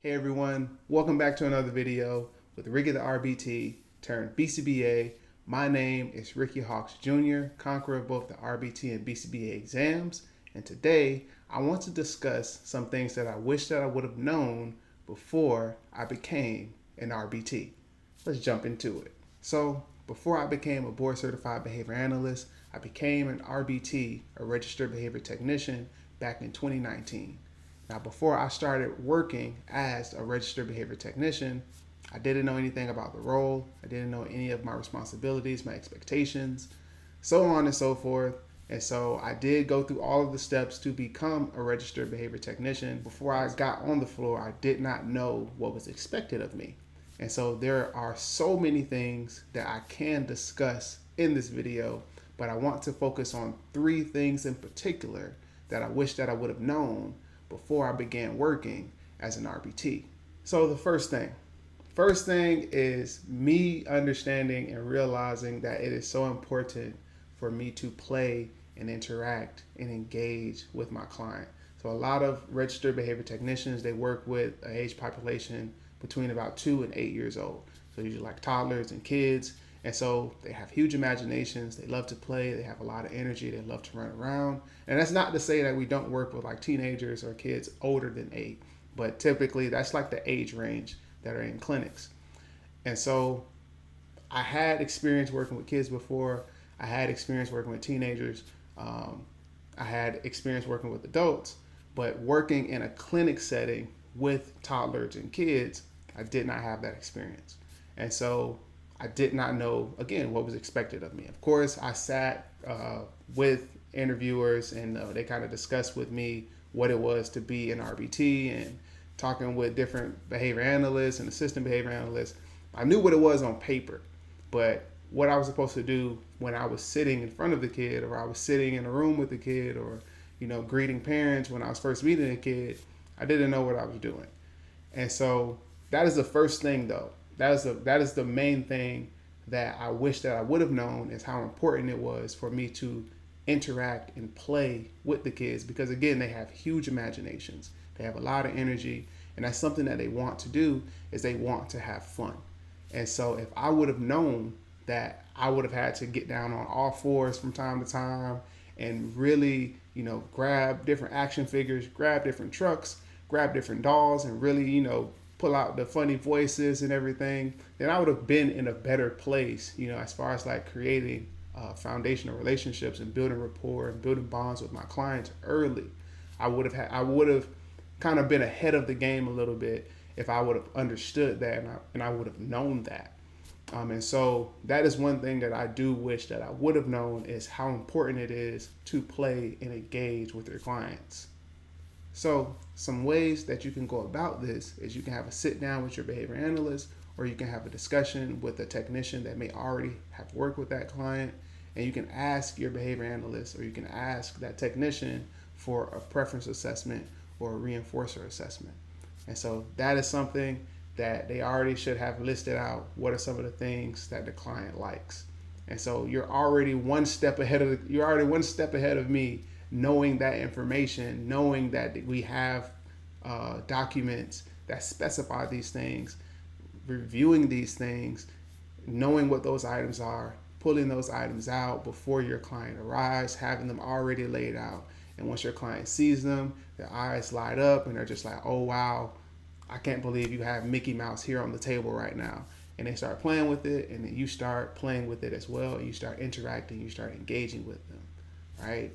Hey everyone, welcome back to another video with Ricky the RBT turned BCBA. My name is Ricky Hawks Jr., conqueror of both the RBT and BCBA exams, and today I want to discuss some things that I wish that I would have known before I became an RBT. Let's jump into it. So, before I became a board certified behavior analyst, I became an RBT, a registered behavior technician, back in 2019. Now, before I started working as a registered behavior technician, I didn't know anything about the role. I didn't know any of my responsibilities, my expectations, so on and so forth. And so I did go through all of the steps to become a registered behavior technician. Before I got on the floor, I did not know what was expected of me. And so there are so many things that I can discuss in this video, but I want to focus on 3 things in particular that I wish that I would have known before I began working as an RBT. So the first thing is me understanding and realizing that it is so important for me to play and interact and engage with my client. So a lot of registered behavior technicians, they work with an age population between about 2 and 8 years old. So usually like toddlers and kids. And so they have huge imaginations. They love to play. They have a lot of energy. They love to run around. And that's not to say that we don't work with like teenagers or kids older than 8, but typically that's like the age range that are in clinics. And so I had experience working with kids before. I had experience working with teenagers. I had experience working with adults, but working in a clinic setting with toddlers and kids, I did not have that experience. And so I did not know, again, what was expected of me. Of course, I sat with interviewers and they kind of discussed with me what it was to be an RBT and talking with different behavior analysts and assistant behavior analysts. I knew what it was on paper, but what I was supposed to do when I was sitting in front of the kid, or I was sitting in a room with the kid, or, greeting parents when I was first meeting a kid, I didn't know what I was doing. And so that is the first thing though. That is the main thing that I wish that I would have known, is how important it was for me to interact and play with the kids, because again, they have huge imaginations. They have a lot of energy, and that's something that they want to do, is they want to have fun. And so if I would have known that I would have had to get down on all fours from time to time and really, grab different action figures, grab different trucks, grab different dolls, and really, pull out the funny voices and everything, then I would have been in a better place, as far as like creating foundational relationships and building rapport and building bonds with my clients early. I would have kind of been ahead of the game a little bit if I would have understood that and I would have known that. And so that is one thing that I do wish that I would have known, is how important it is to play and engage with your clients. So some ways that you can go about this is you can have a sit down with your behavior analyst, or you can have a discussion with a technician that may already have worked with that client, and you can ask your behavior analyst, or you can ask that technician for a preference assessment or a reinforcer assessment. And so that is something that they already should have listed out. What are some of the things that the client likes? And so you're already one step ahead of me, knowing that information, knowing that we have documents that specify these things, reviewing these things, knowing what those items are, pulling those items out before your client arrives, having them already laid out. And once your client sees them, their eyes light up and they're just like, oh wow, I can't believe you have Mickey Mouse here on the table right now. And they start playing with it, and then you start playing with it as well, and you start interacting, you start engaging with them, right?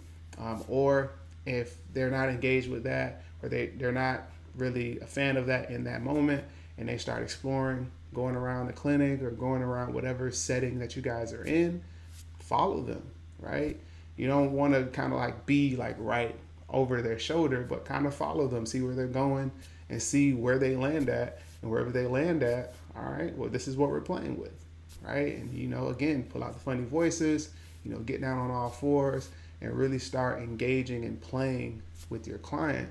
Or if they're not engaged with that, or they're not really a fan of that in that moment, and they start exploring, going around the clinic or going around whatever setting that you guys are in, follow them, right? You don't want to kind of like be like right over their shoulder, but kind of follow them, see where they're going and see where they land at. And wherever they land at, all right, well, this is what we're playing with, right? And, again, pull out the funny voices, get down on all fours and really start engaging and playing with your client.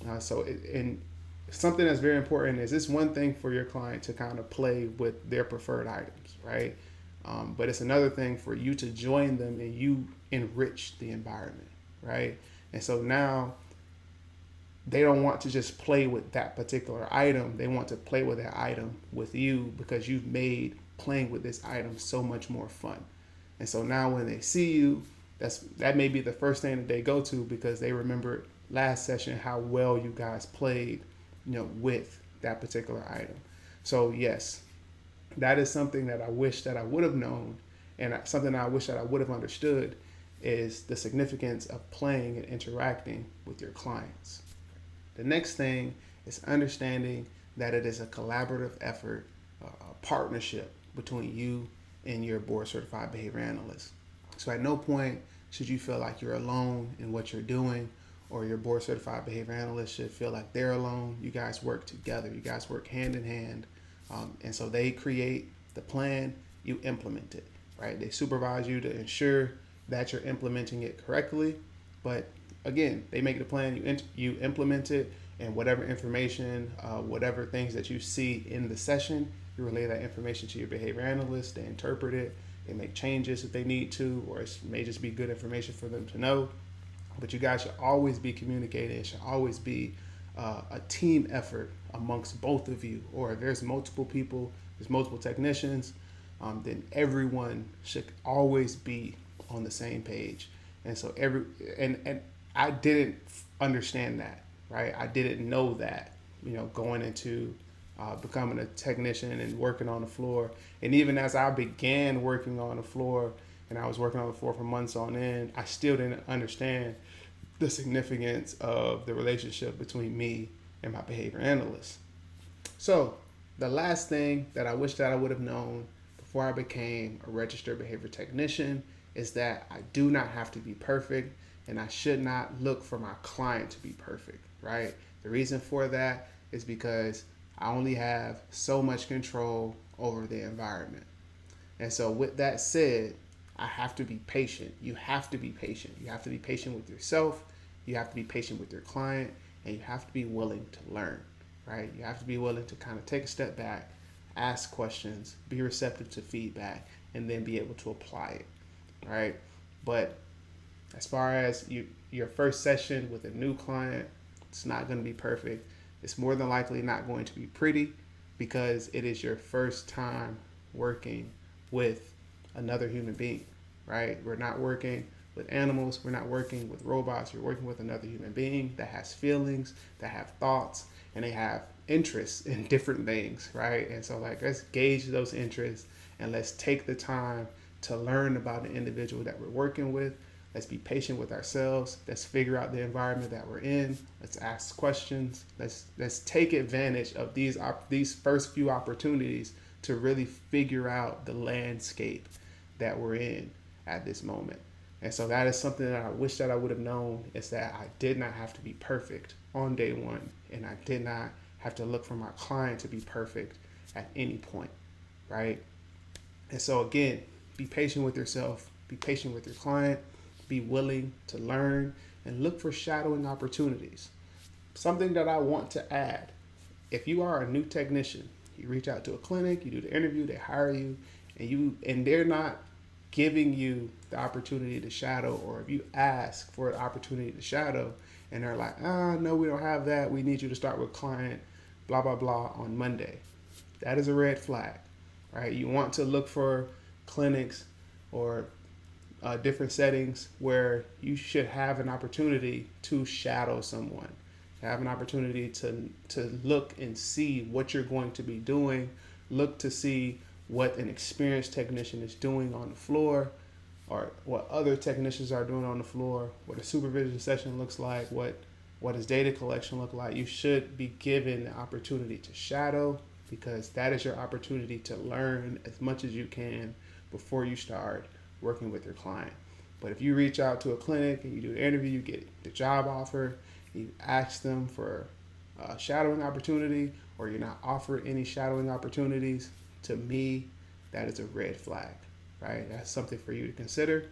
And something that's very important is, it's one thing for your client to kind of play with their preferred items, right? But it's another thing for you to join them and you enrich the environment, right? And so now they don't want to just play with that particular item. They want to play with that item with you because you've made playing with this item so much more fun. And so now when they see you, that may be the first thing that they go to because they remember last session how well you guys played, with that particular item. So yes, that is something that I wish that I would have known, and something I wish that I would have understood is the significance of playing and interacting with your clients. The next thing is understanding that it is a collaborative effort, a partnership between you and your board certified behavior analyst. So at no point should you feel like you're alone in what you're doing, or your board certified behavior analyst should feel like they're alone. You guys work together. You guys work hand in hand. And so they create the plan, you implement it, right? They supervise you to ensure that you're implementing it correctly. But again, they make the plan, you implement it, and whatever information, whatever things that you see in the session, you relay that information to your behavior analyst. They interpret it, they make changes if they need to, or it may just be good information for them to know. But you guys should always be communicating. It should always be a team effort amongst both of you. Or if there's multiple people, there's multiple technicians, then everyone should always be on the same page. And so and I didn't understand that, right? I didn't know that, going into becoming a technician and working on the floor. And even as I began working on the floor, and I was working on the floor for months on end, I still didn't understand the significance of the relationship between me and my behavior analyst. So the last thing that I wish that I would have known before I became a registered behavior technician is that I do not have to be perfect, and I should not look for my client to be perfect, right? The reason for that is because I only have so much control over the environment. And so with that said, I have to be patient. You have to be patient. You have to be patient with yourself. You have to be patient with your client, and you have to be willing to learn, right? You have to be willing to kind of take a step back, ask questions, be receptive to feedback, and then be able to apply it, right? But as far as your first session with a new client, it's not going to be perfect. It's more than likely not going to be pretty because it is your first time working with another human being, right? We're not working with animals. We're not working with robots. You're working with another human being that has feelings, that have thoughts, and they have interests in different things, right? And so let's gauge those interests and let's take the time to learn about the individual that we're working with. Let's be patient with ourselves. Let's figure out the environment that we're in. Let's ask questions. Let's take advantage of these first few opportunities to really figure out the landscape that we're in at this moment. And so that is something that I wish that I would have known, is that I did not have to be perfect on day one, and I did not have to look for my client to be perfect at any point, right? And so again, be patient with yourself, be patient with your client, be willing to learn, and look for shadowing opportunities. Something that I want to add, if you are a new technician, you reach out to a clinic, you do the interview, they hire you, and they're not giving you the opportunity to shadow, or if you ask for an opportunity to shadow and they're like, no, we don't have that, we need you to start with client blah blah blah on Monday, that is a red flag, right? You want to look for clinics or different settings where you should have an opportunity to shadow someone, have an opportunity to look and see what you're going to be doing, look to see what an experienced technician is doing on the floor, or what other technicians are doing on the floor, what a supervision session looks like, what does data collection look like. You should be given the opportunity to shadow, because that is your opportunity to learn as much as you can before you start working with your client. But if you reach out to a clinic and you do the interview, you get the job offer, you ask them for a shadowing opportunity, or you're not offered any shadowing opportunities, to me, that is a red flag, right? That's something for you to consider.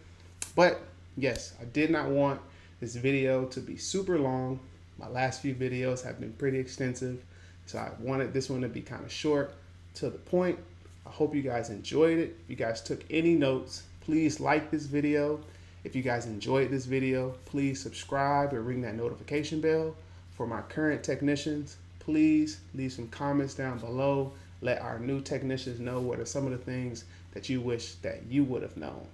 But yes, I did not want this video to be super long. My last few videos have been pretty extensive, so I wanted this one to be kind of short, to the point. I hope you guys enjoyed it. If you guys took any notes, please like this video. If you guys enjoyed this video, please subscribe and ring that notification bell for my current technicians, please leave some comments down below. Let our new technicians know what are some of the things that you wish that you would have known.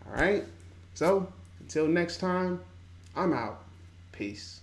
All right? So, until next time, I'm out. Peace.